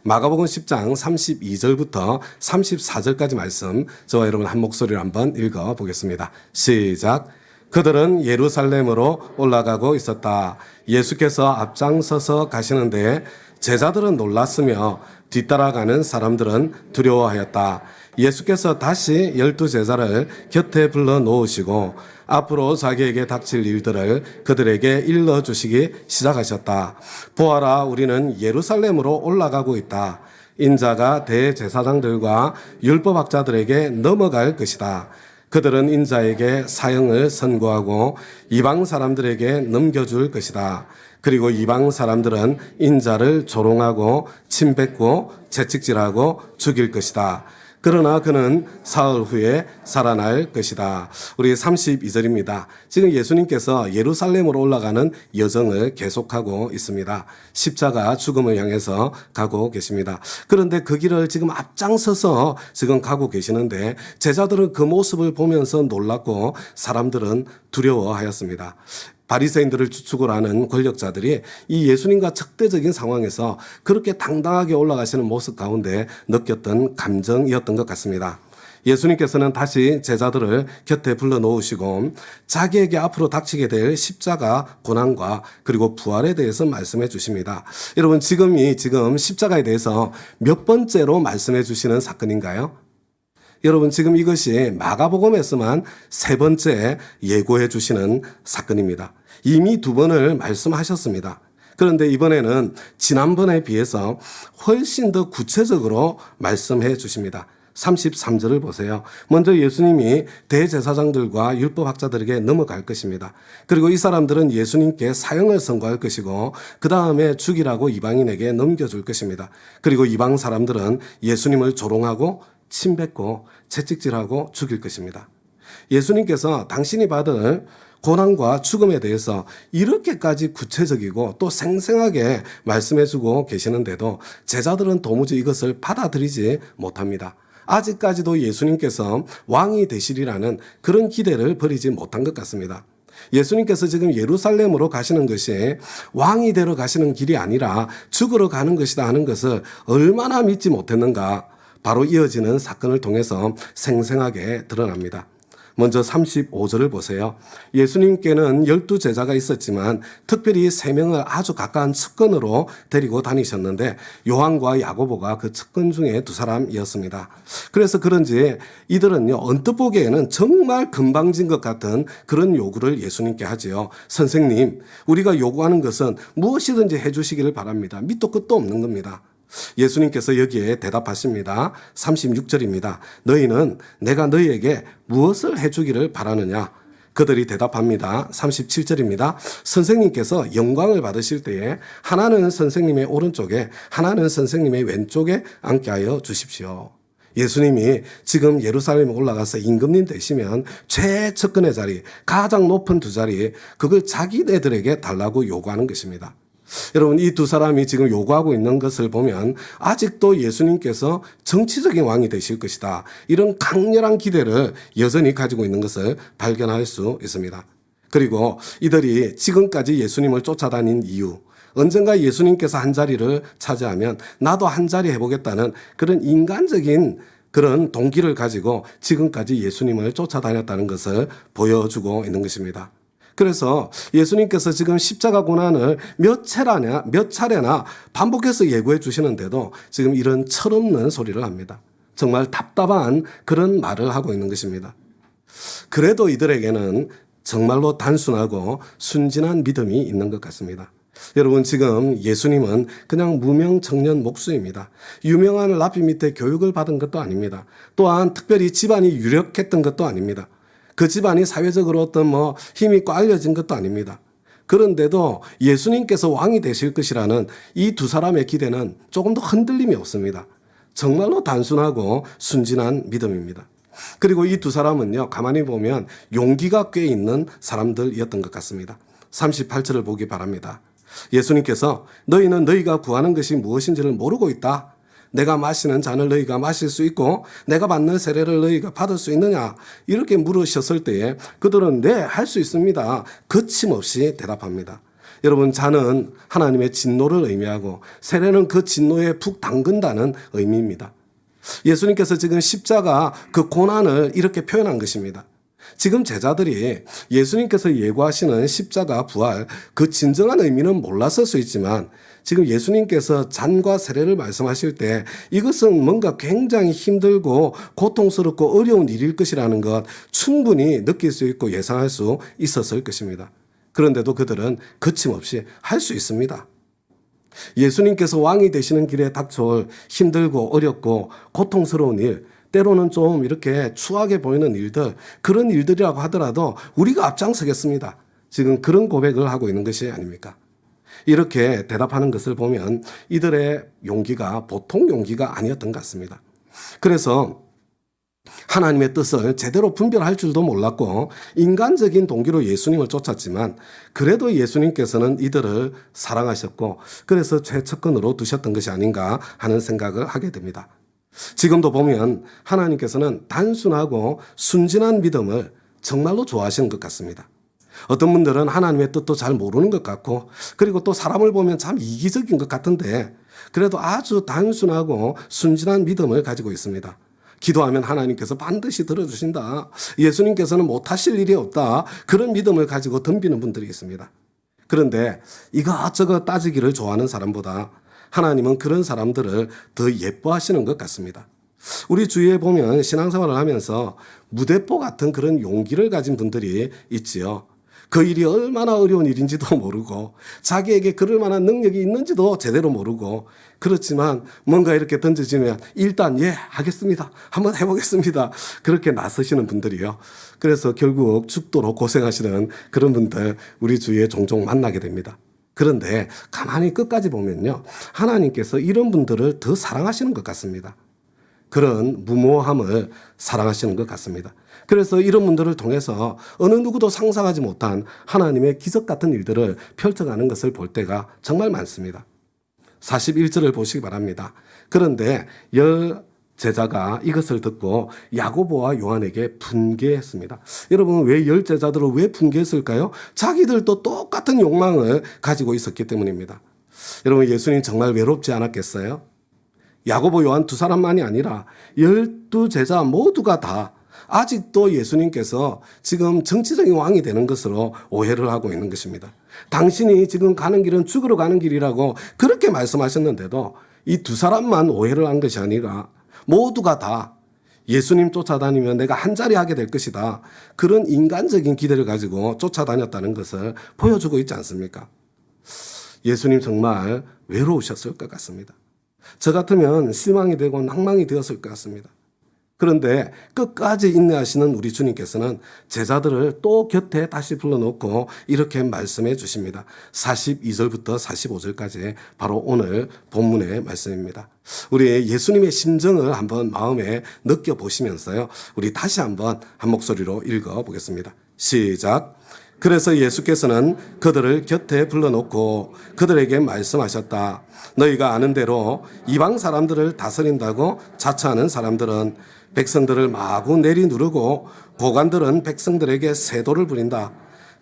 마가복음 10장 32절부터 34절까지 말씀 저와 여러분 한 목소리로 한번 읽어보겠습니다. 시작. 그들은 예루살렘으로 올라가고 있었다. 예수께서 앞장서서 가시는데 제자들은 놀랐으며 뒤따라가는 사람들은 두려워하였다. 예수께서 다시 12제자를 곁에 불러 놓으시고 앞으로 자기에게 닥칠 일들을 그들에게 일러주시기 시작하셨다. 보아라, 우리는 예루살렘으로 올라가고 있다. 인자가 대제사장들과 율법학자들에게 넘어갈 것이다. 그들은 인자에게 사형을 선고하고 이방 사람들에게 넘겨줄 것이다. 그리고 이방 사람들은 인자를 조롱하고 침뱉고 채찍질하고 죽일 것이다. 그러나 그는 사흘 후에 살아날 것이다. 우리 32절입니다. 지금 예수님께서 예루살렘으로 올라가는 여정을 계속하고 있습니다. 십자가 죽음을 향해서 가고 계십니다. 그런데 그 길을 지금 앞장서서 지금 가고 계시는데 제자들은 그 모습을 보면서 놀랐고 사람들은 두려워하였습니다. 바리새인들을 주축을 하는 권력자들이 이 예수님과 적대적인 상황에서 그렇게 당당하게 올라가시는 모습 가운데 느꼈던 감정이었던 것 같습니다. 예수님께서는 다시 제자들을 곁에 불러 놓으시고 자기에게 앞으로 닥치게 될 십자가 고난과 그리고 부활에 대해서 말씀해 주십니다. 여러분, 지금 십자가에 대해서 몇 번째로 말씀해 주시는 사건인가요? 여러분, 지금 이것이 마가복음에서만 세 번째 예고해 주시는 사건입니다. 이미 두 번을 말씀하셨습니다. 그런데 이번에는 지난번에 비해서 훨씬 더 구체적으로 말씀해 주십니다. 33절을 보세요. 먼저 예수님이 대제사장들과 율법학자들에게 넘어갈 것입니다. 그리고 이 사람들은 예수님께 사형을 선고할 것이고 그 다음에 죽이라고 이방인에게 넘겨줄 것입니다. 그리고 이방 사람들은 예수님을 조롱하고 침뱉고 채찍질하고 죽일 것입니다. 예수님께서 당신이 받을 고난과 죽음에 대해서 이렇게까지 구체적이고 또 생생하게 말씀해주고 계시는데도 제자들은 도무지 이것을 받아들이지 못합니다. 아직까지도 예수님께서 왕이 되시리라는 그런 기대를 버리지 못한 것 같습니다. 예수님께서 지금 예루살렘으로 가시는 것이 왕이 되러 가시는 길이 아니라 죽으러 가는 것이다 하는 것을 얼마나 믿지 못했는가, 바로 이어지는 사건을 통해서 생생하게 드러납니다. 먼저 35절을 보세요. 예수님께는 12제자가 있었지만 특별히 3명을 아주 가까운 측근으로 데리고 다니셨는데 요한과 야고보가 그 측근 중에 2사람이었습니다. 그래서 그런지 이들은요, 언뜻 보기에는 정말 금방진 것 같은 그런 요구를 예수님께 하지요. 선생님, 우리가 요구하는 것은 무엇이든지 해주시기를 바랍니다. 밑도 끝도 없는 겁니다. 예수님께서 여기에 대답하십니다. 36절입니다. 너희는 내가 너희에게 무엇을 해주기를 바라느냐? 그들이 대답합니다. 37절입니다. 선생님께서 영광을 받으실 때에 하나는 선생님의 오른쪽에 하나는 선생님의 왼쪽에 앉게 하여 주십시오. 예수님이 지금 예루살렘에 올라가서 임금님 되시면 최측근의 자리, 가장 높은 2자리, 그걸 자기네들에게 달라고 요구하는 것입니다. 여러분, 이 2사람이 지금 요구하고 있는 것을 보면 아직도 예수님께서 정치적인 왕이 되실 것이다, 이런 강렬한 기대를 여전히 가지고 있는 것을 발견할 수 있습니다. 그리고 이들이 지금까지 예수님을 쫓아다닌 이유, 언젠가 예수님께서 한 자리를 차지하면 나도 한 자리 해보겠다는 그런 인간적인 그런 동기를 가지고 지금까지 예수님을 쫓아다녔다는 것을 보여주고 있는 것입니다. 그래서 예수님께서 지금 십자가 고난을 몇 차례나 반복해서 예고해 주시는데도 지금 이런 철없는 소리를 합니다. 정말 답답한 그런 말을 하고 있는 것입니다. 그래도 이들에게는 정말로 단순하고 순진한 믿음이 있는 것 같습니다. 여러분, 지금 예수님은 그냥 무명 청년 목수입니다. 유명한 랍비 밑에 교육을 받은 것도 아닙니다. 또한 특별히 집안이 유력했던 것도 아닙니다. 그 집안이 사회적으로 어떤 힘이 있고 알려진 것도 아닙니다. 그런데도 예수님께서 왕이 되실 것이라는 이 2사람의 기대는 조금 더 흔들림이 없습니다. 정말로 단순하고 순진한 믿음입니다. 그리고 이 2사람은요, 가만히 보면 용기가 꽤 있는 사람들이었던 것 같습니다. 38절을 보기 바랍니다. 예수님께서 너희는 너희가 구하는 것이 무엇인지를 모르고 있다. 내가 마시는 잔을 너희가 마실 수 있고 내가 받는 세례를 너희가 받을 수 있느냐? 이렇게 물으셨을 때에 그들은 네, 할 수 있습니다. 거침없이 대답합니다. 여러분, 잔은 하나님의 진노를 의미하고 세례는 그 진노에 푹 담근다는 의미입니다. 예수님께서 지금 십자가 그 고난을 이렇게 표현한 것입니다. 지금 제자들이 예수님께서 예고하시는 십자가 부활 그 진정한 의미는 몰랐을 수 있지만 지금 예수님께서 잔과 세례를 말씀하실 때 이것은 뭔가 굉장히 힘들고 고통스럽고 어려운 일일 것이라는 것 충분히 느낄 수 있고 예상할 수 있었을 것입니다. 그런데도 그들은 거침없이 할 수 있습니다. 예수님께서 왕이 되시는 길에 닥쳐올 힘들고 어렵고 고통스러운 일, 때로는 좀 이렇게 추하게 보이는 일들, 그런 일들이라고 하더라도 우리가 앞장서겠습니다. 지금 그런 고백을 하고 있는 것이 아닙니까? 이렇게 대답하는 것을 보면 이들의 용기가 보통 용기가 아니었던 것 같습니다. 그래서 하나님의 뜻을 제대로 분별할 줄도 몰랐고 인간적인 동기로 예수님을 쫓았지만 그래도 예수님께서는 이들을 사랑하셨고 그래서 최측근으로 두셨던 것이 아닌가 하는 생각을 하게 됩니다. 지금도 보면 하나님께서는 단순하고 순진한 믿음을 정말로 좋아하시는 것 같습니다. 어떤 분들은 하나님의 뜻도 잘 모르는 것 같고 그리고 또 사람을 보면 참 이기적인 것 같은데 그래도 아주 단순하고 순진한 믿음을 가지고 있습니다. 기도하면 하나님께서 반드시 들어주신다. 예수님께서는 못하실 일이 없다. 그런 믿음을 가지고 덤비는 분들이 있습니다. 그런데 이것저것 따지기를 좋아하는 사람보다 하나님은 그런 사람들을 더 예뻐하시는 것 같습니다. 우리 주위에 보면 신앙생활을 하면서 무대포 같은 그런 용기를 가진 분들이 있지요. 그 일이 얼마나 어려운 일인지도 모르고 자기에게 그럴 만한 능력이 있는지도 제대로 모르고 그렇지만 뭔가 이렇게 던져지면 일단 예 하겠습니다. 한번 해보겠습니다. 그렇게 나서시는 분들이요. 그래서 결국 죽도록 고생하시는 그런 분들 우리 주위에 종종 만나게 됩니다. 그런데 가만히 끝까지 보면요. 하나님께서 이런 분들을 더 사랑하시는 것 같습니다. 그런 무모함을 사랑하시는 것 같습니다. 그래서 이런 분들을 통해서 어느 누구도 상상하지 못한 하나님의 기적 같은 일들을 펼쳐가는 것을 볼 때가 정말 많습니다. 41절을 보시기 바랍니다. 그런데 열 제자가 이것을 듣고 야고보와 요한에게 분개했습니다. 여러분 왜 열 제자들을 왜 분개했을까요? 자기들도 똑같은 욕망을 가지고 있었기 때문입니다. 여러분 예수님 정말 외롭지 않았겠어요? 야고보 요한 두 사람만이 아니라 12제자 모두가 다 아직도 예수님께서 지금 정치적인 왕이 되는 것으로 오해를 하고 있는 것입니다. 당신이 지금 가는 길은 죽으러 가는 길이라고 그렇게 말씀하셨는데도 이 두 사람만 오해를 한 것이 아니라 모두가 다 예수님 쫓아다니면 내가 한 자리 하게 될 것이다. 그런 인간적인 기대를 가지고 쫓아다녔다는 것을 보여주고 있지 않습니까? 예수님 정말 외로우셨을 것 같습니다. 저 같으면 실망이 되고 낭망이 되었을 것 같습니다. 그런데 끝까지 인내하시는 우리 주님께서는 제자들을 또 곁에 다시 불러놓고 이렇게 말씀해 주십니다. 42절부터 45절까지 바로 오늘 본문의 말씀입니다. 우리 예수님의 심정을 한번 마음에 느껴보시면서요. 우리 다시 한번 한 목소리로 읽어보겠습니다. 시작. 그래서 예수께서는 그들을 곁에 불러놓고 그들에게 말씀하셨다. 너희가 아는 대로 이방 사람들을 다스린다고 자처하는 사람들은 백성들을 마구 내리누르고 고관들은 백성들에게 세도를 부린다.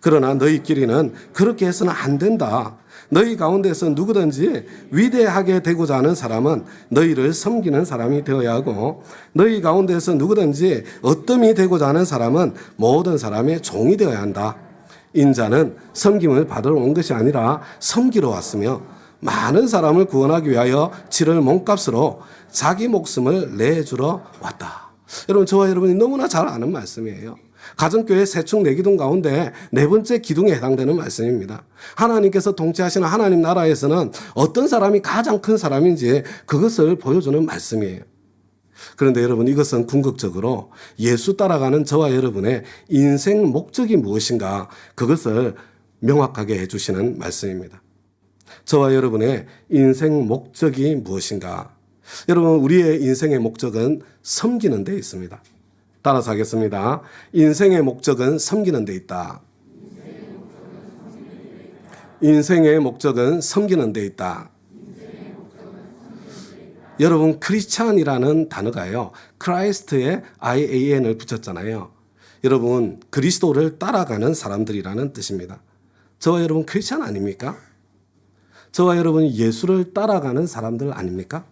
그러나 너희끼리는 그렇게 해서는 안 된다. 너희 가운데서 누구든지 위대하게 되고자 하는 사람은 너희를 섬기는 사람이 되어야 하고 너희 가운데서 누구든지 어뜸이 되고자 하는 사람은 모든 사람의 종이 되어야 한다. 인자는 섬김을 받으러 온 것이 아니라 섬기러 왔으며 많은 사람을 구원하기 위하여 치를 몸값으로 자기 목숨을 내주러 왔다. 여러분 저와 여러분이 너무나 잘 아는 말씀이에요. 가정교회 세축 내기둥 가운데 네 번째 기둥에 해당되는 말씀입니다. 하나님께서 통치하시는 하나님 나라에서는 어떤 사람이 가장 큰 사람인지 그것을 보여주는 말씀이에요. 그런데 여러분 이것은 궁극적으로 예수 따라가는 저와 여러분의 인생 목적이 무엇인가 그것을 명확하게 해주시는 말씀입니다. 저와 여러분의 인생 목적이 무엇인가? 여러분 우리의 인생의 목적은 섬기는 데 있습니다. 따라서 하겠습니다. 인생의 목적은 섬기는 데 있다. 인생의 목적은 섬기는 데 있다. 여러분 크리스찬이라는 단어가요. 크라이스트에 IAN을 붙였잖아요. 여러분 그리스도를 따라가는 사람들이라는 뜻입니다. 저와 여러분 크리스찬 아닙니까? 저와 여러분 예수를 따라가는 사람들 아닙니까?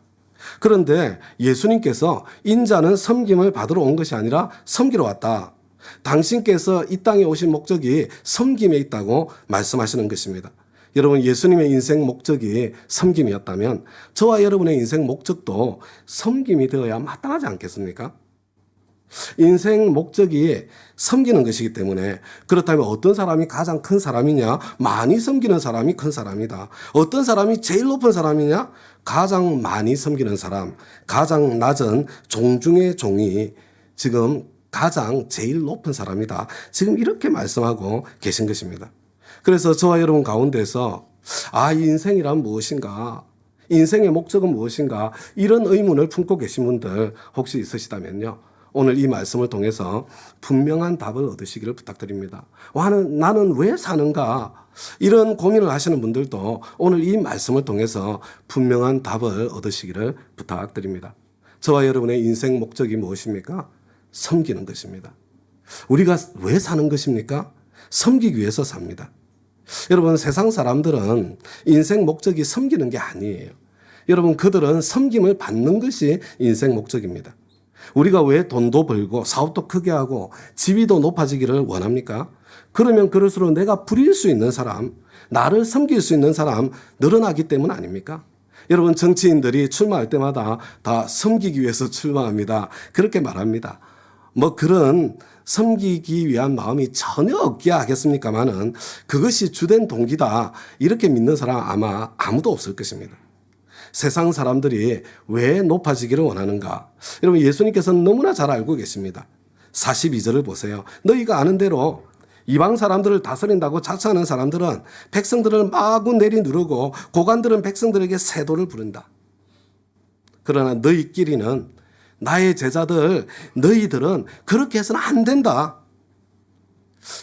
그런데 예수님께서 인자는 섬김을 받으러 온 것이 아니라 섬기러 왔다. 당신께서 이 땅에 오신 목적이 섬김에 있다고 말씀하시는 것입니다. 여러분, 예수님의 인생 목적이 섬김이었다면 저와 여러분의 인생 목적도 섬김이 되어야 마땅하지 않겠습니까? 인생 목적이 섬기는 것이기 때문에, 그렇다면 어떤 사람이 가장 큰 사람이냐? 많이 섬기는 사람이 큰 사람이다. 어떤 사람이 제일 높은 사람이냐? 가장 많이 섬기는 사람, 가장 낮은 종 중의 종이 지금 가장 제일 높은 사람이다. 지금 이렇게 말씀하고 계신 것입니다. 그래서 저와 여러분 가운데서 이 인생이란 무엇인가? 인생의 목적은 무엇인가? 이런 의문을 품고 계신 분들 혹시 있으시다면요, 오늘 이 말씀을 통해서 분명한 답을 얻으시기를 부탁드립니다. 나는 왜 사는가? 이런 고민을 하시는 분들도 오늘 이 말씀을 통해서 분명한 답을 얻으시기를 부탁드립니다. 저와 여러분의 인생 목적이 무엇입니까? 섬기는 것입니다. 우리가 왜 사는 것입니까? 섬기기 위해서 삽니다. 여러분, 세상 사람들은 인생 목적이 섬기는 게 아니에요. 여러분, 그들은 섬김을 받는 것이 인생 목적입니다. 우리가 왜 돈도 벌고 사업도 크게 하고 지위도 높아지기를 원합니까? 그러면 그럴수록 내가 부릴 수 있는 사람, 나를 섬길 수 있는 사람 늘어나기 때문 아닙니까? 여러분, 정치인들이 출마할 때마다 다 섬기기 위해서 출마합니다. 그렇게 말합니다. 그런 섬기기 위한 마음이 전혀 없게 하겠습니까마는 그것이 주된 동기다, 이렇게 믿는 사람 아마 아무도 없을 것입니다. 세상 사람들이 왜 높아지기를 원하는가? 여러분, 예수님께서는 너무나 잘 알고 계십니다. 42절을 보세요. 너희가 아는 대로 이방 사람들을 다스린다고 자처하는 사람들은 백성들을 마구 내리누르고 고관들은 백성들에게 세도를 부른다. 그러나 너희끼리는, 나의 제자들, 너희들은 그렇게 해서는 안 된다.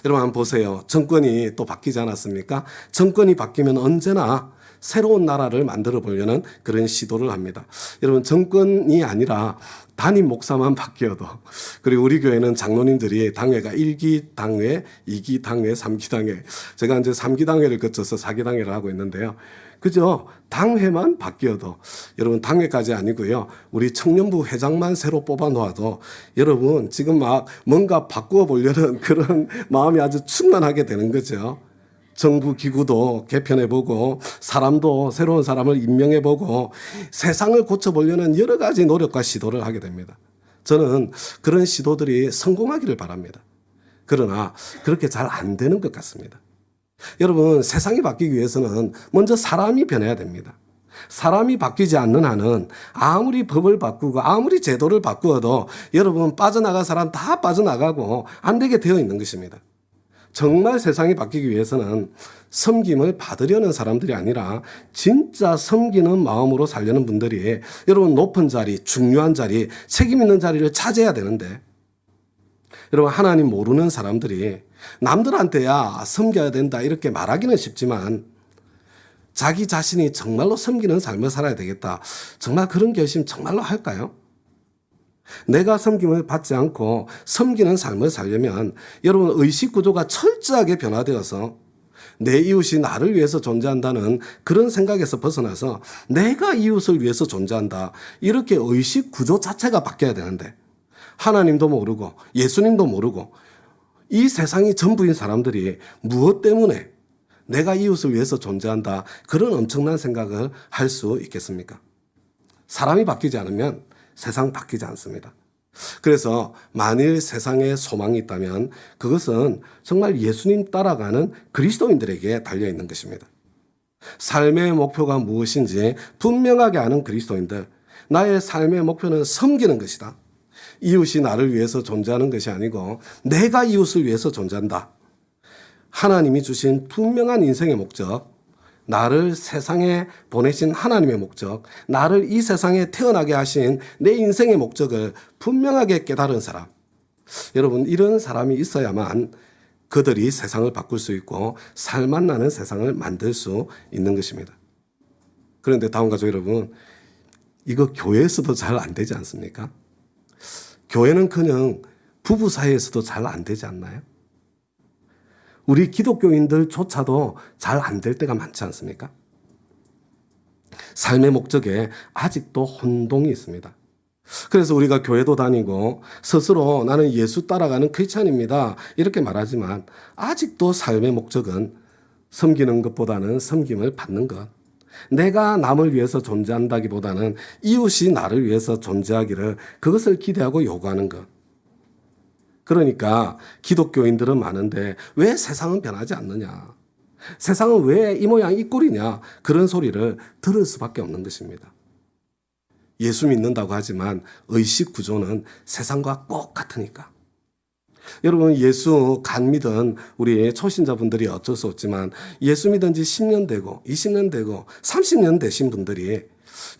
여러분, 한번 보세요. 정권이 또 바뀌지 않았습니까? 정권이 바뀌면 언제나 새로운 나라를 만들어 보려는 그런 시도를 합니다. 여러분, 정권이 아니라 담임 목사만 바뀌어도, 그리고 우리 교회는 장로님들이 당회가 1기 당회, 2기 당회, 3기 당회, 제가 이제 3기 당회를 거쳐서 4기 당회를 하고 있는데요. 그죠? 당회만 바뀌어도, 여러분, 당회까지 아니고요, 우리 청년부 회장만 새로 뽑아 놓아도 여러분 지금 막 뭔가 바꾸어 보려는 그런 마음이 아주 충만하게 되는 거죠. 정부 기구도 개편해보고 사람도 새로운 사람을 임명해보고 세상을 고쳐보려는 여러 가지 노력과 시도를 하게 됩니다. 저는 그런 시도들이 성공하기를 바랍니다. 그러나 그렇게 잘 안 되는 것 같습니다. 여러분, 세상이 바뀌기 위해서는 먼저 사람이 변해야 됩니다. 사람이 바뀌지 않는 한은 아무리 법을 바꾸고 아무리 제도를 바꾸어도 여러분 빠져나갈 사람 다 빠져나가고 안 되게 되어 있는 것입니다. 정말 세상이 바뀌기 위해서는 섬김을 받으려는 사람들이 아니라 진짜 섬기는 마음으로 살려는 분들이 여러분 높은 자리, 중요한 자리, 책임 있는 자리를 차지해야 되는데, 여러분 하나님 모르는 사람들이 남들한테야 섬겨야 된다 이렇게 말하기는 쉽지만 자기 자신이 정말로 섬기는 삶을 살아야 되겠다, 정말 그런 결심 정말로 할까요? 내가 섬김을 받지 않고 섬기는 삶을 살려면 여러분 의식 구조가 철저하게 변화되어서 내 이웃이 나를 위해서 존재한다는 그런 생각에서 벗어나서 내가 이웃을 위해서 존재한다, 이렇게 의식 구조 자체가 바뀌어야 되는데, 하나님도 모르고 예수님도 모르고 이 세상이 전부인 사람들이 무엇 때문에 내가 이웃을 위해서 존재한다, 그런 엄청난 생각을 할 수 있겠습니까? 사람이 바뀌지 않으면 세상 바뀌지 않습니다. 그래서 만일 세상에 소망이 있다면 그것은 정말 예수님 따라가는 그리스도인들에게 달려있는 것입니다. 삶의 목표가 무엇인지 분명하게 아는 그리스도인들, 나의 삶의 목표는 섬기는 것이다. 이웃이 나를 위해서 존재하는 것이 아니고 내가 이웃을 위해서 존재한다. 하나님이 주신 분명한 인생의 목적, 나를 세상에 보내신 하나님의 목적, 나를 이 세상에 태어나게 하신 내 인생의 목적을 분명하게 깨달은 사람, 여러분 이런 사람이 있어야만 그들이 세상을 바꿀 수 있고 살맛나는 세상을 만들 수 있는 것입니다. 그런데 다음 가족 여러분, 이거 교회에서도 잘 안 되지 않습니까? 교회는커녕 부부 사이에서도 잘 안 되지 않나요? 우리 기독교인들조차도 잘 안 될 때가 많지 않습니까? 삶의 목적에 아직도 혼동이 있습니다. 그래서 우리가 교회도 다니고 스스로 나는 예수 따라가는 크리스찬입니다 이렇게 말하지만 아직도 삶의 목적은 섬기는 것보다는 섬김을 받는 것, 내가 남을 위해서 존재한다기보다는 이웃이 나를 위해서 존재하기를 그것을 기대하고 요구하는 것. 그러니까 기독교인들은 많은데 왜 세상은 변하지 않느냐, 세상은 왜 이 모양 이 꼴이냐, 그런 소리를 들을 수밖에 없는 것입니다. 예수 믿는다고 하지만 의식 구조는 세상과 똑같으니까. 여러분, 예수 간 믿은 우리 초신자분들이 어쩔 수 없지만 예수 믿은 지 10년 되고 20년 되고 30년 되신 분들이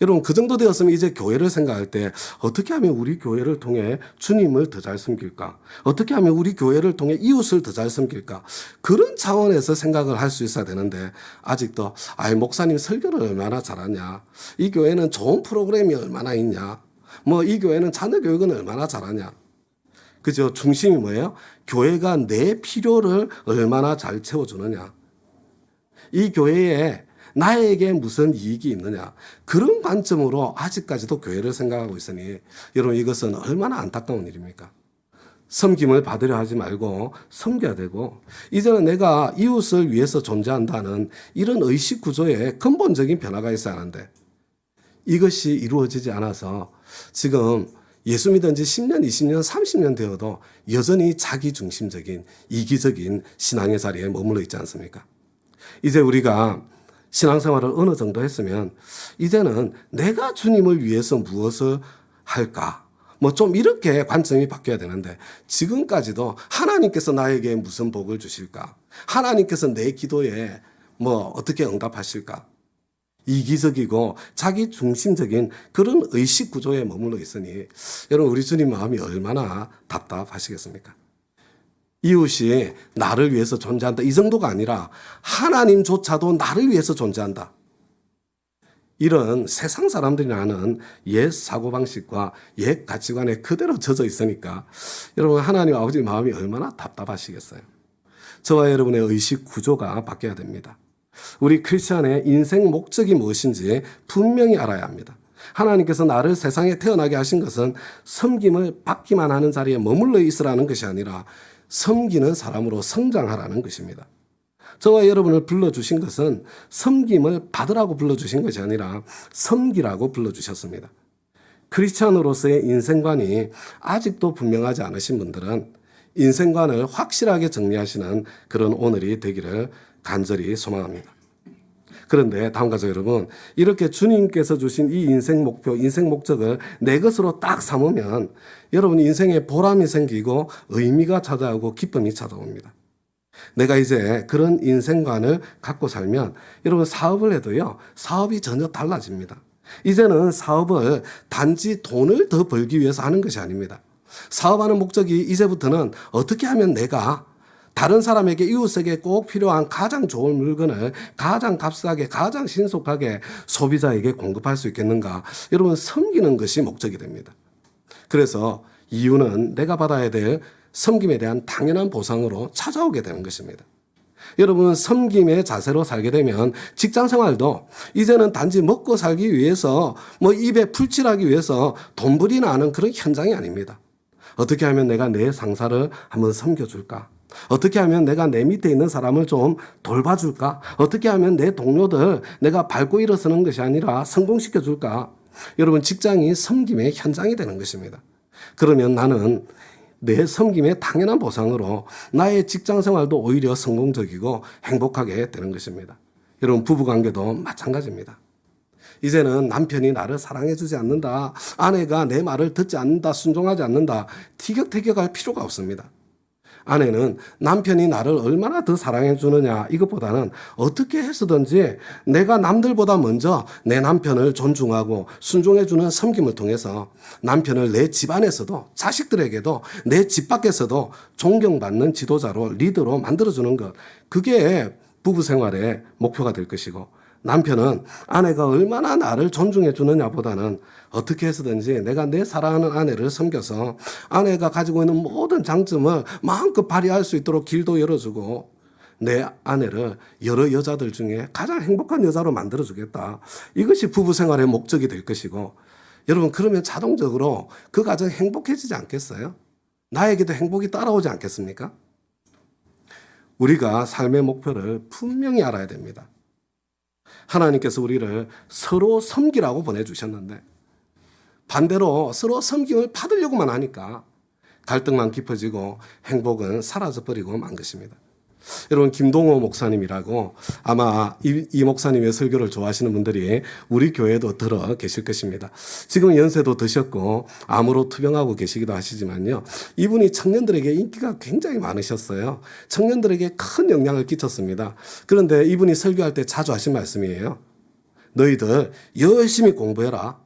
여러분 그 정도 되었으면 이제 교회를 생각할 때 어떻게 하면 우리 교회를 통해 주님을 더 잘 섬길까? 어떻게 하면 우리 교회를 통해 이웃을 더 잘 섬길까? 그런 차원에서 생각을 할 수 있어야 되는데 아직도 목사님 설교를 얼마나 잘하냐? 이 교회는 좋은 프로그램이 얼마나 있냐? 이 교회는 자녀 교육은 얼마나 잘하냐? 그죠? 중심이 뭐예요? 교회가 내 필요를 얼마나 잘 채워주느냐? 이 교회에 나에게 무슨 이익이 있느냐, 그런 관점으로 아직까지도 교회를 생각하고 있으니 여러분 이것은 얼마나 안타까운 일입니까? 섬김을 받으려 하지 말고 섬겨야 되고, 이제는 내가 이웃을 위해서 존재한다는 이런 의식 구조에 근본적인 변화가 있어야 하는데 이것이 이루어지지 않아서 지금 예수 믿은 지 10년, 20년, 30년 되어도 여전히 자기중심적인 이기적인 신앙의 자리에 머물러 있지 않습니까? 이제 우리가 신앙생활을 어느 정도 했으면 이제는 내가 주님을 위해서 무엇을 할까? 좀 이렇게 관점이 바뀌어야 되는데 지금까지도 하나님께서 나에게 무슨 복을 주실까? 하나님께서 내 기도에 어떻게 응답하실까? 이기적이고 자기 중심적인 그런 의식 구조에 머물러 있으니 여러분 우리 주님 마음이 얼마나 답답하시겠습니까? 이웃이 나를 위해서 존재한다 이 정도가 아니라 하나님조차도 나를 위해서 존재한다. 이런 세상 사람들이 아는 옛 사고방식과 옛 가치관에 그대로 젖어 있으니까 여러분 하나님 아버지 마음이 얼마나 답답하시겠어요. 저와 여러분의 의식 구조가 바뀌어야 됩니다. 우리 크리스천의 인생 목적이 무엇인지 분명히 알아야 합니다. 하나님께서 나를 세상에 태어나게 하신 것은 섬김을 받기만 하는 자리에 머물러 있으라는 것이 아니라 섬기는 사람으로 성장하라는 것입니다. 저와 여러분을 불러주신 것은 섬김을 받으라고 불러주신 것이 아니라 섬기라고 불러주셨습니다. 크리스찬으로서의 인생관이 아직도 분명하지 않으신 분들은 인생관을 확실하게 정리하시는 그런 오늘이 되기를 간절히 소망합니다. 그런데 다음 가족 여러분, 이렇게 주님께서 주신 이 인생 목표, 인생 목적을 내 것으로 딱 삼으면 여러분 인생에 보람이 생기고 의미가 찾아오고 기쁨이 찾아옵니다. 내가 이제 그런 인생관을 갖고 살면 여러분 사업을 해도요, 사업이 전혀 달라집니다. 이제는 사업을 단지 돈을 더 벌기 위해서 하는 것이 아닙니다. 사업하는 목적이 이제부터는 어떻게 하면 내가 다른 사람에게 이웃에게 꼭 필요한 가장 좋은 물건을 가장 값싸게 가장 신속하게 소비자에게 공급할 수 있겠는가, 여러분 섬기는 것이 목적이 됩니다. 그래서 이유는 내가 받아야 될 섬김에 대한 당연한 보상으로 찾아오게 되는 것입니다. 여러분 섬김의 자세로 살게 되면 직장생활도 이제는 단지 먹고 살기 위해서 입에 풀칠하기 위해서 돈벌이 나는 그런 현장이 아닙니다. 어떻게 하면 내가 내 상사를 한번 섬겨줄까? 어떻게 하면 내가 내 밑에 있는 사람을 좀 돌봐줄까? 어떻게 하면 내 동료들 내가 밟고 일어서는 것이 아니라 성공시켜줄까? 여러분 직장이 섬김의 현장이 되는 것입니다. 그러면 나는 내 섬김의 당연한 보상으로 나의 직장생활도 오히려 성공적이고 행복하게 되는 것입니다. 여러분 부부관계도 마찬가지입니다. 이제는 남편이 나를 사랑해주지 않는다, 아내가 내 말을 듣지 않는다, 순종하지 않는다, 티격태격할 필요가 없습니다. 아내는 남편이 나를 얼마나 더 사랑해 주느냐 이것보다는 어떻게 해서든지 내가 남들보다 먼저 내 남편을 존중하고 순종해 주는 섬김을 통해서 남편을 내 집안에서도 자식들에게도 내 집 밖에서도 존경받는 지도자로 리더로 만들어주는 것, 그게 부부 생활의 목표가 될 것이고, 남편은 아내가 얼마나 나를 존중해 주느냐보다는 어떻게 해서든지 내가 내 사랑하는 아내를 섬겨서 아내가 가지고 있는 모든 장점을 마음껏 발휘할 수 있도록 길도 열어주고 내 아내를 여러 여자들 중에 가장 행복한 여자로 만들어주겠다. 이것이 부부 생활의 목적이 될 것이고, 여러분 그러면 자동적으로 그 가정 행복해지지 않겠어요? 나에게도 행복이 따라오지 않겠습니까? 우리가 삶의 목표를 분명히 알아야 됩니다. 하나님께서 우리를 서로 섬기라고 보내주셨는데 반대로 서로 섬김을 받으려고만 하니까 갈등만 깊어지고 행복은 사라져버리고 만 것입니다. 여러분 김동호 목사님이라고 아마 이 목사님의 설교를 좋아하시는 분들이 우리 교회도 들어 계실 것입니다. 지금 연세도 드셨고 암으로 투병하고 계시기도 하시지만요. 이분이 청년들에게 인기가 굉장히 많으셨어요. 청년들에게 큰 영향을 끼쳤습니다. 그런데 이분이 설교할 때 자주 하신 말씀이에요. 너희들 열심히 공부해라.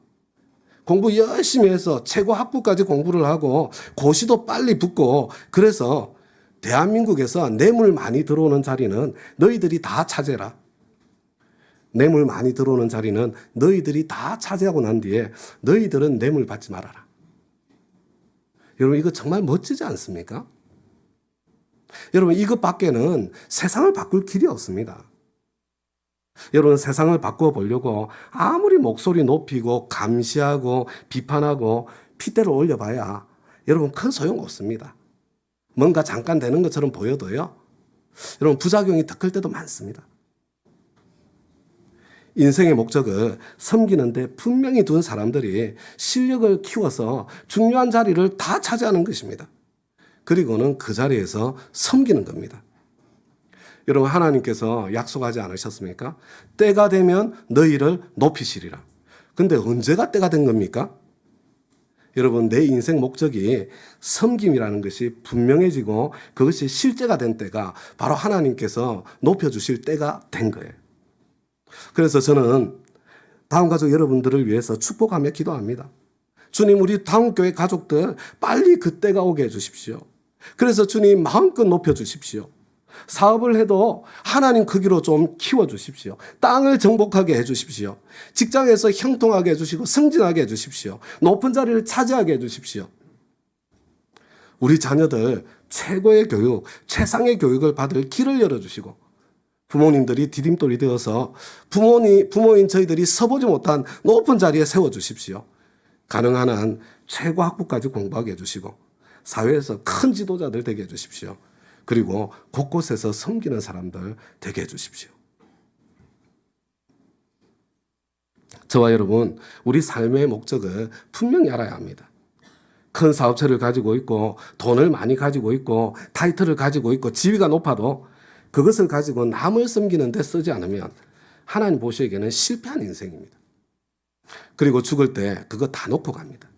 공부 열심히 해서 최고 학부까지 공부를 하고 고시도 빨리 붙고 그래서 대한민국에서 뇌물 많이 들어오는 자리는 너희들이 다 차지해라. 뇌물 많이 들어오는 자리는 너희들이 다 차지하고 난 뒤에 너희들은 뇌물 받지 말아라. 여러분 이거 정말 멋지지 않습니까? 여러분 이것 밖에는 세상을 바꿀 길이 없습니다. 여러분 세상을 바꾸어 보려고 아무리 목소리 높이고 감시하고 비판하고 핏대를 올려봐야 여러분 큰 소용 없습니다. 뭔가 잠깐 되는 것처럼 보여도요. 여러분 부작용이 더 클 때도 많습니다. 인생의 목적을 섬기는데 분명히 둔 사람들이 실력을 키워서 중요한 자리를 다 차지하는 것입니다. 그리고는 그 자리에서 섬기는 겁니다. 여러분 하나님께서 약속하지 않으셨습니까? 때가 되면 너희를 높이시리라. 근데 언제가 때가 된 겁니까? 여러분 내 인생 목적이 섬김이라는 것이 분명해지고 그것이 실제가 된 때가 바로 하나님께서 높여주실 때가 된 거예요. 그래서 저는 다음 가족 여러분들을 위해서 축복하며 기도합니다. 주님 우리 다음 교회 가족들 빨리 그 때가 오게 해주십시오. 그래서 주님 마음껏 높여주십시오. 사업을 해도 하나님 크기로 좀 키워주십시오. 땅을 정복하게 해주십시오. 직장에서 형통하게 해주시고 승진하게 해주십시오. 높은 자리를 차지하게 해주십시오. 우리 자녀들 최고의 교육, 최상의 교육을 받을 길을 열어주시고 부모님들이 디딤돌이 되어서 부모인 저희들이 서보지 못한 높은 자리에 세워주십시오. 가능한 한 최고 학부까지 공부하게 해주시고 사회에서 큰 지도자들 되게 해주십시오. 그리고 곳곳에서 섬기는 사람들 되게 해주십시오. 저와 여러분, 우리 삶의 목적을 분명히 알아야 합니다. 큰 사업체를 가지고 있고 돈을 많이 가지고 있고 타이틀을 가지고 있고 지위가 높아도 그것을 가지고 남을 섬기는 데 쓰지 않으면 하나님 보시기에는 실패한 인생입니다. 그리고 죽을 때 그거 다 놓고 갑니다.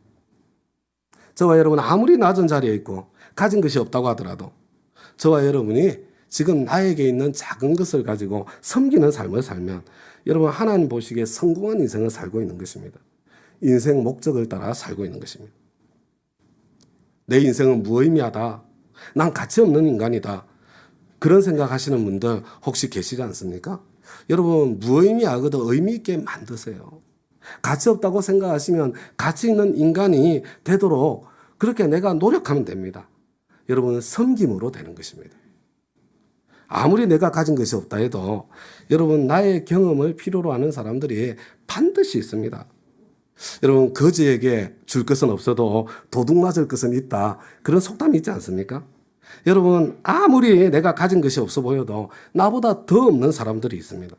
저와 여러분 아무리 낮은 자리에 있고 가진 것이 없다고 하더라도 저와 여러분이 지금 나에게 있는 작은 것을 가지고 섬기는 삶을 살면 여러분 하나님 보시기에 성공한 인생을 살고 있는 것입니다. 인생 목적을 따라 살고 있는 것입니다. 내 인생은 무의미하다. 난 가치 없는 인간이다. 그런 생각하시는 분들 혹시 계시지 않습니까? 여러분 무의미하거든 의미 있게 만드세요. 가치 없다고 생각하시면 가치 있는 인간이 되도록 그렇게 내가 노력하면 됩니다. 여러분 섬김으로 되는 것입니다. 아무리 내가 가진 것이 없다 해도 여러분 나의 경험을 필요로 하는 사람들이 반드시 있습니다. 여러분 거지에게 줄 것은 없어도 도둑 맞을 것은 있다. 그런 속담이 있지 않습니까? 여러분 아무리 내가 가진 것이 없어 보여도 나보다 더 없는 사람들이 있습니다.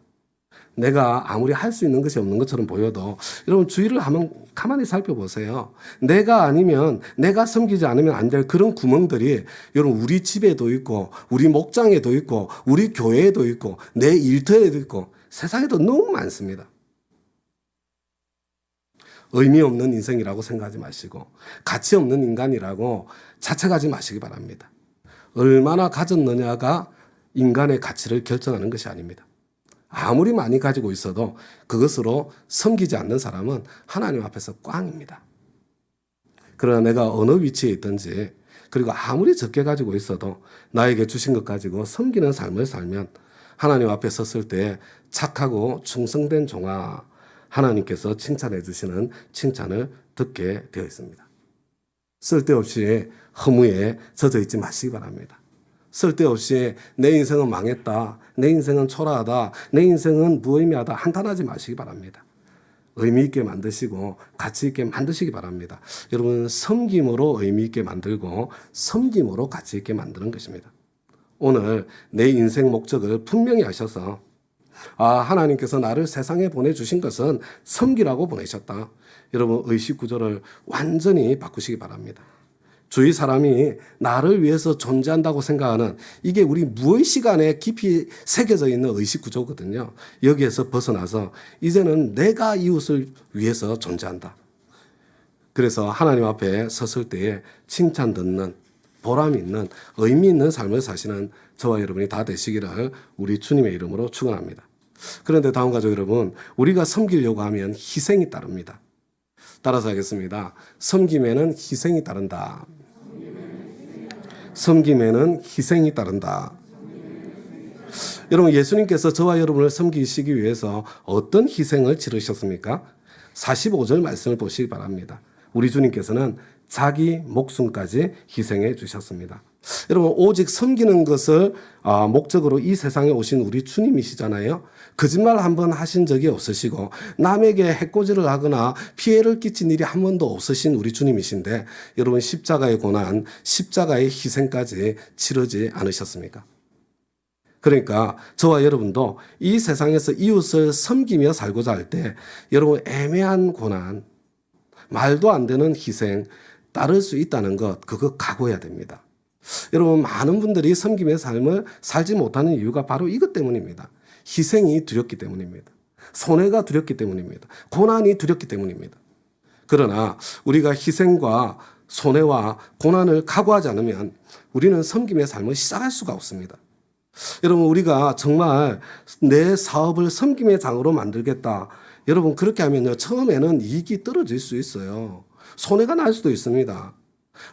내가 아무리 할 수 있는 것이 없는 것처럼 보여도 여러분 주위를 한번 가만히 살펴보세요. 내가 아니면 내가 섬기지 않으면 안 될 그런 구멍들이 여러분 우리 집에도 있고 우리 목장에도 있고 우리 교회에도 있고 내 일터에도 있고 세상에도 너무 많습니다. 의미 없는 인생이라고 생각하지 마시고 가치 없는 인간이라고 자책하지 마시기 바랍니다. 얼마나 가졌느냐가 인간의 가치를 결정하는 것이 아닙니다. 아무리 많이 가지고 있어도 그것으로 섬기지 않는 사람은 하나님 앞에서 꽝입니다. 그러나 내가 어느 위치에 있든지 그리고 아무리 적게 가지고 있어도 나에게 주신 것 가지고 섬기는 삶을 살면 하나님 앞에 섰을 때 착하고 충성된 종아 하나님께서 칭찬해 주시는 칭찬을 듣게 되어 있습니다. 쓸데없이 허무에 젖어 있지 마시기 바랍니다. 쓸데없이 내 인생은 망했다, 내 인생은 초라하다, 내 인생은 무의미하다 한탄하지 마시기 바랍니다. 의미 있게 만드시고 가치 있게 만드시기 바랍니다. 여러분, 섬김으로 의미 있게 만들고 섬김으로 가치 있게 만드는 것입니다. 오늘 내 인생 목적을 분명히 하셔서 하나님께서 나를 세상에 보내주신 것은 섬기라고 보내셨다. 여러분, 의식 구조를 완전히 바꾸시기 바랍니다. 주위 사람이 나를 위해서 존재한다고 생각하는 이게 우리 무의식 안에 깊이 새겨져 있는 의식 구조거든요. 여기에서 벗어나서 이제는 내가 이웃을 위해서 존재한다. 그래서 하나님 앞에 섰을 때에 칭찬 듣는, 보람 있는, 의미 있는 삶을 사시는 저와 여러분이 다 되시기를 우리 주님의 이름으로 축원합니다. 그런데 다음 가족 여러분, 우리가 섬기려고 하면 희생이 따릅니다. 따라서 하겠습니다. 섬김에는 희생이 따른다. 섬김에는 희생이 따른다. 여러분, 예수님께서 저와 여러분을 섬기시기 위해서 어떤 희생을 치르셨습니까? 45절 말씀을 보시기 바랍니다. 우리 주님께서는 자기 목숨까지 희생해 주셨습니다. 여러분, 오직 섬기는 것을 목적으로 이 세상에 오신 우리 주님이시잖아요. 거짓말 한 번 하신 적이 없으시고 남에게 해코지를 하거나 피해를 끼친 일이 한 번도 없으신 우리 주님이신데 여러분, 십자가의 고난, 십자가의 희생까지 치르지 않으셨습니까? 그러니까 저와 여러분도 이 세상에서 이웃을 섬기며 살고자 할 때 여러분, 애매한 고난, 말도 안 되는 희생 따를 수 있다는 것, 그거 각오해야 됩니다. 여러분, 많은 분들이 섬김의 삶을 살지 못하는 이유가 바로 이것 때문입니다. 희생이 두렵기 때문입니다. 손해가 두렵기 때문입니다. 고난이 두렵기 때문입니다. 그러나 우리가 희생과 손해와 고난을 각오하지 않으면 우리는 섬김의 삶을 시작할 수가 없습니다. 여러분, 우리가 정말 내 사업을 섬김의 장으로 만들겠다. 여러분, 그렇게 하면요, 처음에는 이익이 떨어질 수 있어요. 손해가 날 수도 있습니다.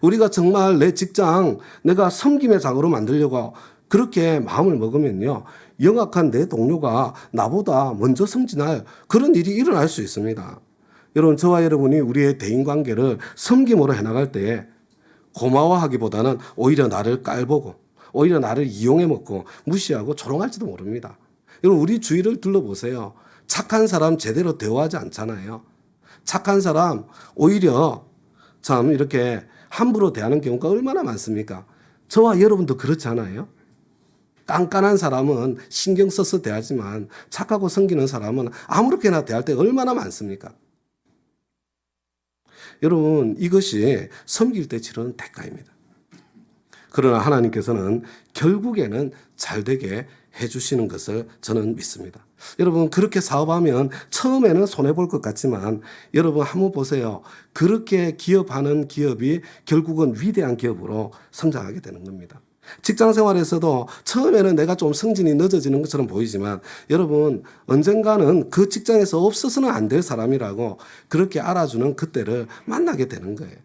우리가 정말 내 직장, 내가 섬김의 장으로 만들려고 그렇게 마음을 먹으면요, 영악한 내 동료가 나보다 먼저 승진할 그런 일이 일어날 수 있습니다. 여러분, 저와 여러분이 우리의 대인관계를 섬김으로 해나갈 때 고마워하기보다는 오히려 나를 깔보고 오히려 나를 이용해 먹고 무시하고 조롱할지도 모릅니다. 여러분, 우리 주위를 둘러보세요. 착한 사람 제대로 대우하지 않잖아요. 착한 사람 오히려 참 이렇게 함부로 대하는 경우가 얼마나 많습니까? 저와 여러분도 그렇지 않아요? 깐깐한 사람은 신경 써서 대하지만 착하고 섬기는 사람은 아무렇게나 대할 때 얼마나 많습니까? 여러분, 이것이 섬길 때 치르는 대가입니다. 그러나 하나님께서는 결국에는 잘되게 해주시는 것을 저는 믿습니다. 여러분, 그렇게 사업하면 처음에는 손해볼 것 같지만 여러분 한번 보세요. 그렇게 기업하는 기업이 결국은 위대한 기업으로 성장하게 되는 겁니다. 직장 생활에서도 처음에는 내가 좀 승진이 늦어지는 것처럼 보이지만 여러분, 언젠가는 그 직장에서 없어서는 안 될 사람이라고 그렇게 알아주는 그때를 만나게 되는 거예요.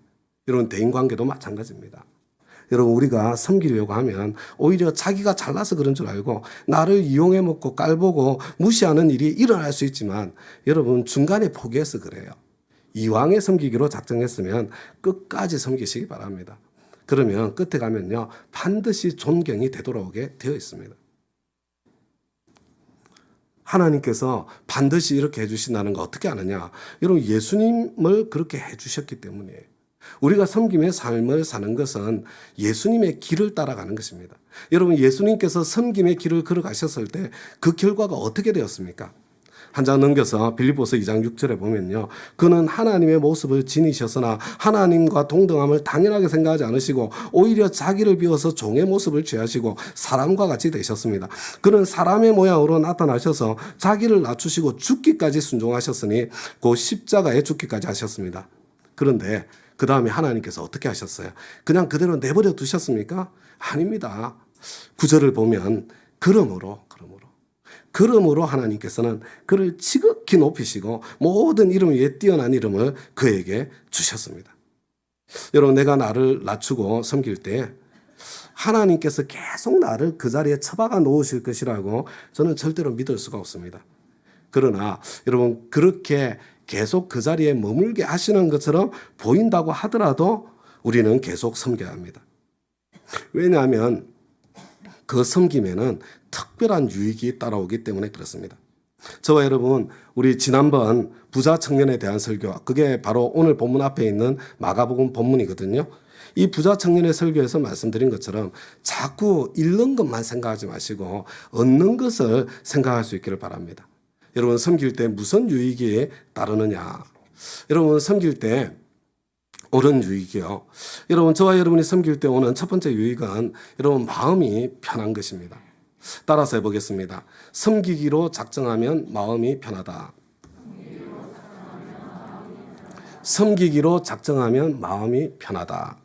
여러분, 대인관계도 마찬가지입니다. 여러분, 우리가 섬기려고 하면 오히려 자기가 잘나서 그런 줄 알고 나를 이용해 먹고 깔보고 무시하는 일이 일어날 수 있지만 여러분, 중간에 포기해서 그래요. 이왕에 섬기기로 작정했으면 끝까지 섬기시기 바랍니다. 그러면 끝에 가면요, 반드시 존경이 되돌아오게 되어 있습니다. 하나님께서 반드시 이렇게 해주신다는 거 어떻게 아느냐? 여러분, 예수님을 그렇게 해주셨기 때문이에요. 우리가 섬김의 삶을 사는 것은 예수님의 길을 따라가는 것입니다. 여러분, 예수님께서 섬김의 길을 걸어가셨을 때 그 결과가 어떻게 되었습니까? 한 장 넘겨서 빌립보서 2장 6절에 보면요, 그는 하나님의 모습을 지니셨으나 하나님과 동등함을 당연하게 생각하지 않으시고 오히려 자기를 비워서 종의 모습을 취하시고 사람과 같이 되셨습니다. 그는 사람의 모양으로 나타나셔서 자기를 낮추시고 죽기까지 순종하셨으니 그 십자가에 죽기까지 하셨습니다. 그런데 그 다음에 하나님께서 어떻게 하셨어요? 그냥 그대로 내버려 두셨습니까? 아닙니다. 9절을 보면 그러므로 하나님께서는 그를 지극히 높이시고 모든 이름 위에 뛰어난 이름을 그에게 주셨습니다. 여러분, 내가 나를 낮추고 섬길 때 하나님께서 계속 나를 그 자리에 처박아 놓으실 것이라고 저는 절대로 믿을 수가 없습니다. 그러나 여러분, 그렇게 계속 그 자리에 머물게 하시는 것처럼 보인다고 하더라도 우리는 계속 섬겨야 합니다. 왜냐하면 그 섬김에는 특별한 유익이 따라오기 때문에 그렇습니다. 저와 여러분, 우리 지난번 부자 청년에 대한 설교, 그게 바로 오늘 본문 앞에 있는 마가복음 본문이거든요. 이 부자 청년의 설교에서 말씀드린 것처럼 자꾸 잃는 것만 생각하지 마시고 얻는 것을 생각할 수 있기를 바랍니다. 여러분, 섬길 때 무슨 유익이 따르느냐? 여러분, 섬길 때 옳은 유익이요. 여러분, 저와 여러분이 섬길 때 오는 첫 번째 유익은 여러분 마음이 편한 것입니다. 따라서 해보겠습니다. 섬기기로 작정하면 마음이 편하다. 섬기기로 작정하면 마음이 편하다.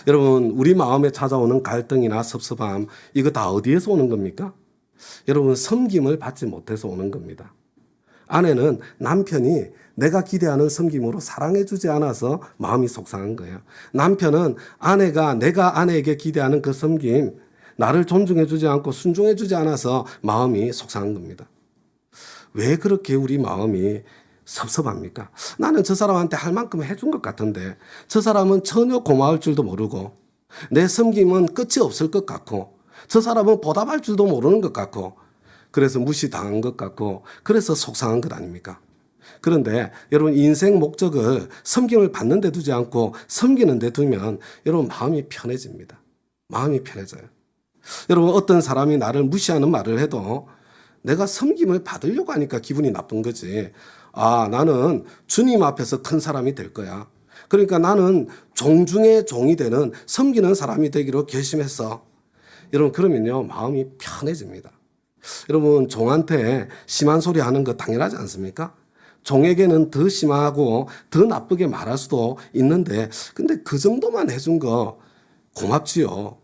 여러분, 우리 마음에 찾아오는 갈등이나 섭섭함, 이거 다 어디에서 오는 겁니까? 여러분, 섬김을 받지 못해서 오는 겁니다. 아내는 남편이 내가 기대하는 섬김으로 사랑해주지 않아서 마음이 속상한 거예요. 남편은 아내가 내가 아내에게 기대하는 그 섬김, 나를 존중해주지 않고 순종해주지 않아서 마음이 속상한 겁니다. 왜 그렇게 우리 마음이 섭섭합니까? 나는 저 사람한테 할 만큼 해준 것 같은데 저 사람은 전혀 고마울 줄도 모르고 내 섬김은 끝이 없을 것 같고 저 사람은 보답할 줄도 모르는 것 같고 그래서 무시당한 것 같고 그래서 속상한 것 아닙니까? 그런데 여러분 인생 목적을 섬김을 받는 데 두지 않고 섬기는 데 두면 여러분 마음이 편해집니다. 마음이 편해져요. 여러분 어떤 사람이 나를 무시하는 말을 해도 내가 섬김을 받으려고 하니까 기분이 나쁜 거지. 아, 나는 주님 앞에서 큰 사람이 될 거야. 그러니까 나는 종 중에 종이 되는 섬기는 사람이 되기로 결심했어. 여러분 그러면요 마음이 편해집니다. 여러분 종한테 심한 소리 하는 거 당연하지 않습니까? 종에게는 더 심하고 더 나쁘게 말할 수도 있는데 근데 그 정도만 해준 거 고맙지요.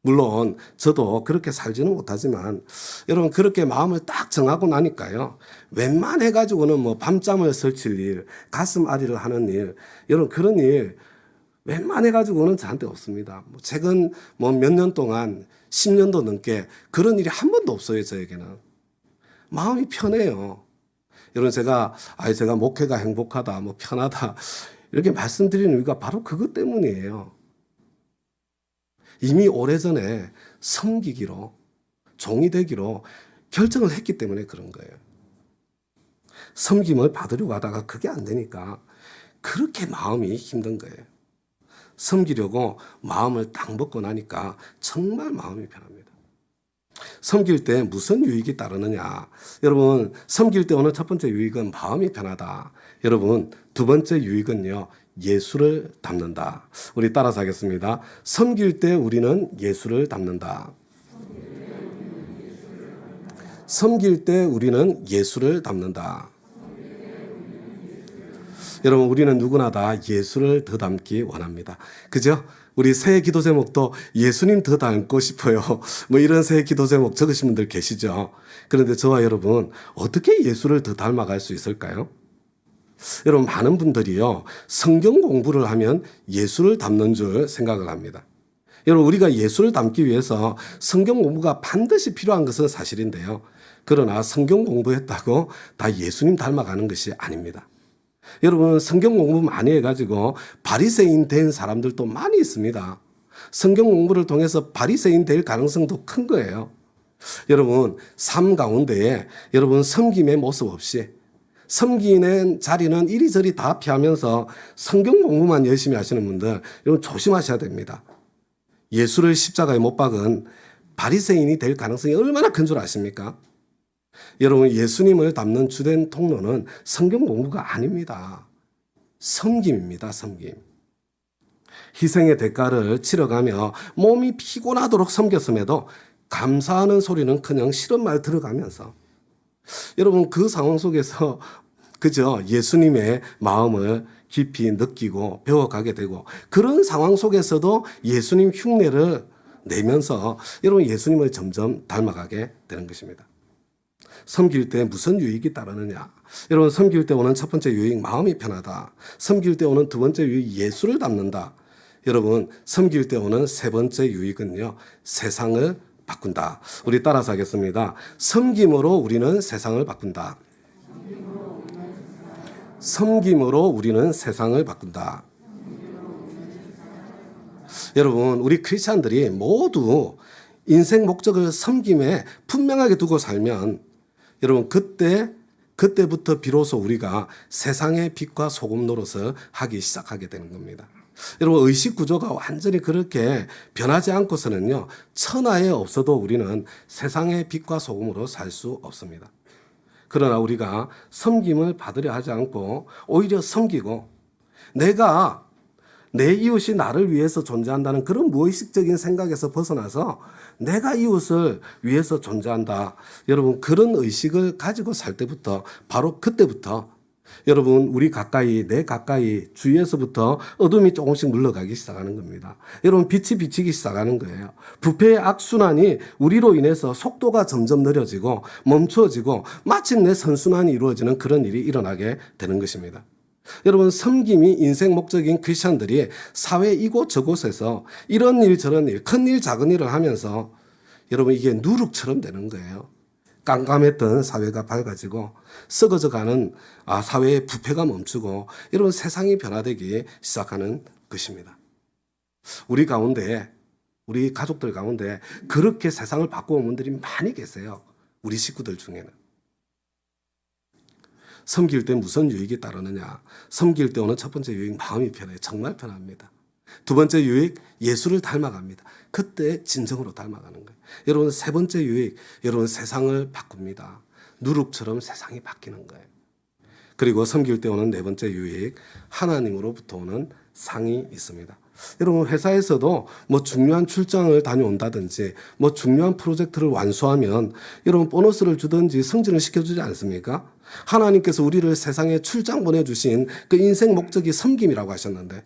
물론 저도 그렇게 살지는 못하지만 여러분 그렇게 마음을 딱 정하고 나니까요. 웬만해가지고는 뭐 밤잠을 설칠 일, 가슴 아리를 하는 일, 여러분 그런 일 웬만해가지고는 저한테 없습니다. 최근 뭐 몇 년 동안 10년도 넘게 그런 일이 한 번도 없어요. 저에게는. 마음이 편해요. 여러분 제가 목회가 행복하다, 뭐 편하다 이렇게 말씀드리는 이유가 바로 그것 때문이에요. 이미 오래전에 섬기기로 종이 되기로 결정을 했기 때문에 그런 거예요. 섬김을 받으려고 하다가 그게 안 되니까 그렇게 마음이 힘든 거예요. 섬기려고 마음을 딱 먹고 나니까 정말 마음이 편합니다. 섬길 때 무슨 유익이 따르느냐? 여러분 섬길 때 오는 첫 번째 유익은 마음이 편하다. 여러분 두 번째 유익은요. 예수를 닮는다. 우리 따라서 하겠습니다. 섬길 때 우리는 예수를 닮는다. 섬길 때 우리는 예수를 닮는다. 여러분 우리는 누구나 다 예수를 더 닮기 원합니다. 그죠? 우리 새해 기도 제목도 예수님 더 닮고 싶어요. 뭐 이런 새해 기도 제목 적으신 분들 계시죠? 그런데 저와 여러분 어떻게 예수를 더 닮아갈 수 있을까요? 여러분 많은 분들이요 성경 공부를 하면 예수를 닮는 줄 생각을 합니다. 여러분 우리가 예수를 닮기 위해서 성경 공부가 반드시 필요한 것은 사실인데요. 그러나 성경 공부했다고 다 예수님 닮아가는 것이 아닙니다. 여러분 성경 공부 많이 해가지고 바리새인 된 사람들도 많이 있습니다. 성경 공부를 통해서 바리새인 될 가능성도 큰 거예요. 여러분 삶 가운데에 여러분 섬김의 모습 없이 섬기는 자리는 이리저리 다 피하면서 성경 공부만 열심히 하시는 분들 여러분 조심하셔야 됩니다. 예수를 십자가에 못 박은 바리새인이 될 가능성이 얼마나 큰 줄 아십니까? 여러분 예수님을 닮는 주된 통로는 성경 공부가 아닙니다. 섬김입니다. 섬김. 희생의 대가를 치러가며 몸이 피곤하도록 섬겼음에도 감사하는 소리는커녕 싫은 말 들어가면서 여러분 그 상황 속에서 그저 예수님의 마음을 깊이 느끼고 배워가게 되고 그런 상황 속에서도 예수님 흉내를 내면서 여러분 예수님을 점점 닮아가게 되는 것입니다. 섬길 때 무슨 유익이 따르느냐? 여러분 섬길 때 오는 첫 번째 유익 마음이 편하다. 섬길 때 오는 두 번째 유익 예수를 닮는다. 여러분 섬길 때 오는 세 번째 유익은요 세상을 바꾼다. 우리 따라서 하겠습니다. 섬김으로 우리는 세상을 바꾼다. 섬김으로 우리는 세상을 바꾼다. 여러분, 우리 크리스찬들이 모두 인생 목적을 섬김에 분명하게 두고 살면 여러분, 그때부터 비로소 우리가 세상의 빛과 소금 노릇을 하기 시작하게 되는 겁니다. 여러분, 의식 구조가 완전히 그렇게 변하지 않고서는요, 천하에 없어도 우리는 세상의 빛과 소금으로 살 수 없습니다. 그러나 우리가 섬김을 받으려 하지 않고 오히려 섬기고 내 이웃이 나를 위해서 존재한다는 그런 무의식적인 생각에서 벗어나서 내가 이웃을 위해서 존재한다. 여러분, 그런 의식을 가지고 살 때부터, 바로 그때부터 여러분, 우리 가까이, 내 가까이 주위에서부터 어둠이 조금씩 물러가기 시작하는 겁니다. 여러분, 빛이 비치기 시작하는 거예요. 부패의 악순환이 우리로 인해서 속도가 점점 느려지고 멈추어지고 마침내 선순환이 이루어지는 그런 일이 일어나게 되는 것입니다. 여러분, 섬김이 인생 목적인 크리스찬들이 사회 이곳저곳에서 이런 일 저런 일, 큰 일 작은 일을 하면서 여러분, 이게 누룩처럼 되는 거예요. 깜깜했던 사회가 밝아지고 썩어져가는 사회의 부패가 멈추고 여러분, 세상이 변화되기 시작하는 것입니다. 우리 가운데, 우리 가족들 가운데 그렇게 세상을 바꿔온 분들이 많이 계세요. 우리 식구들 중에는. 섬길 때 무슨 유익이 따르느냐? 섬길 때 오는 첫 번째 유익, 마음이 편해요. 정말 편합니다. 두 번째 유익, 예수를 닮아갑니다. 그때 진정으로 닮아가는 거예요. 여러분, 세 번째 유익, 여러분, 세상을 바꿉니다. 누룩처럼 세상이 바뀌는 거예요. 그리고 섬길 때 오는 네 번째 유익, 하나님으로부터 오는 상이 있습니다. 여러분, 회사에서도 뭐 중요한 출장을 다녀온다든지 뭐 중요한 프로젝트를 완수하면 여러분, 보너스를 주든지 승진을 시켜주지 않습니까? 하나님께서 우리를 세상에 출장 보내주신 그 인생 목적이 섬김이라고 하셨는데,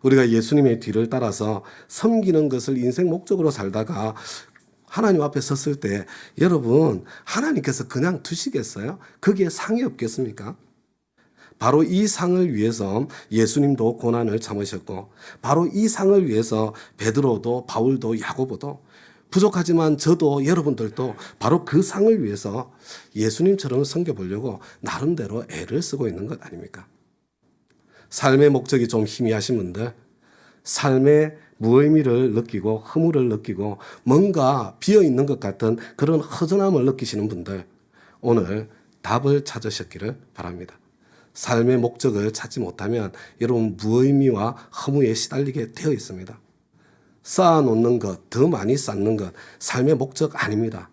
우리가 예수님의 뒤를 따라서 섬기는 것을 인생 목적으로 살다가 하나님 앞에 섰을 때 여러분, 하나님께서 그냥 두시겠어요? 거기에 상이 없겠습니까? 바로 이 상을 위해서 예수님도 고난을 참으셨고, 바로 이 상을 위해서 베드로도 바울도 야고보도, 부족하지만 저도 여러분들도 바로 그 상을 위해서 예수님처럼 섬겨보려고 나름대로 애를 쓰고 있는 것 아닙니까? 삶의 목적이 좀 희미하신 분들, 삶의 무의미를 느끼고 허물을 느끼고 뭔가 비어있는 것 같은 그런 허전함을 느끼시는 분들, 오늘 답을 찾으셨기를 바랍니다. 삶의 목적을 찾지 못하면 여러분, 무의미와 허무에 시달리게 되어 있습니다. 쌓아놓는 것, 더 많이 쌓는 것, 삶의 목적 아닙니다.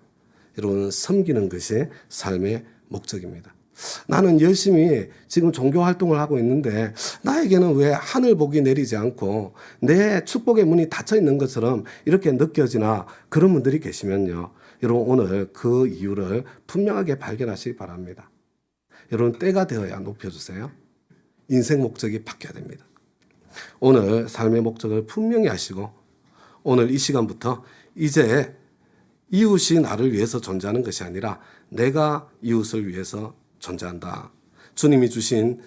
여러분, 섬기는 것이 삶의 목적입니다. 나는 열심히 지금 종교 활동을 하고 있는데 나에게는 왜 하늘 복이 내리지 않고 내 축복의 문이 닫혀 있는 것처럼 이렇게 느껴지나, 그런 분들이 계시면요, 여러분, 오늘 그 이유를 분명하게 발견하시기 바랍니다. 여러분, 때가 되어야 높여주세요. 인생 목적이 바뀌어야 됩니다. 오늘 삶의 목적을 분명히 하시고, 오늘 이 시간부터 이제 이웃이 나를 위해서 존재하는 것이 아니라 내가 이웃을 위해서 존재한다. 주님이 주신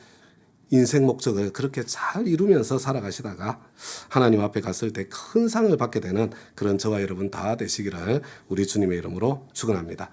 인생 목적을 그렇게 잘 이루면서 살아가시다가 하나님 앞에 갔을 때 큰 상을 받게 되는 그런 저와 여러분 다 되시기를 우리 주님의 이름으로 축원합니다.